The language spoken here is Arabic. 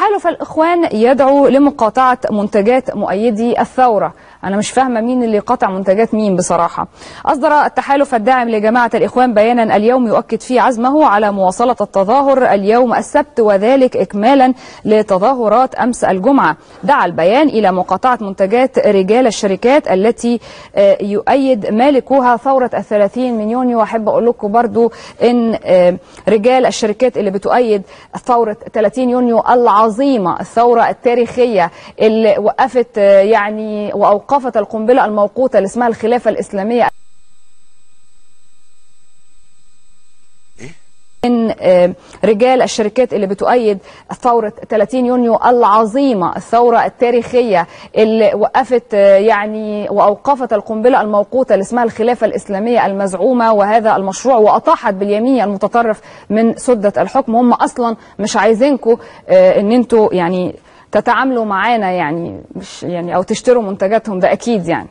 تحالف الإخوان يدعو لمقاطعة منتجات مؤيدي الثورة. أنا مش فاهمة مين اللي قاطع منتجات مين بصراحة. أصدر التحالف الداعم لجماعة الإخوان بيانا اليوم يؤكد فيه عزمه على مواصلة التظاهر اليوم السبت، وذلك إكمالا لتظاهرات أمس الجمعة. دعا البيان إلى مقاطعة منتجات رجال الشركات التي يؤيد مالكوها ثورة 30 من يونيو. وأحب أقول لكم برضو إن رجال الشركات اللي بتؤيد ثورة 30 يونيو العظيمة، الثورة التاريخية اللي وقفت يعني وأوقفت القنبلة الموقوتة اللي اسمها الخلافة الإسلامية، إن رجال الشركات اللي بتؤيد ثورة 30 يونيو العظيمة، الثورة التاريخية اللي وقفت يعني وأوقفت القنبلة الموقوتة اللي اسمها الخلافة الإسلامية المزعومة، وهذا المشروع وأطاحت باليمين المتطرف من سدة الحكم. هم أصلا مش عايزينكم إن انتوا يعني تتعاملوا معانا، يعني مش يعني أو تشتروا منتجاتهم، ده أكيد يعني.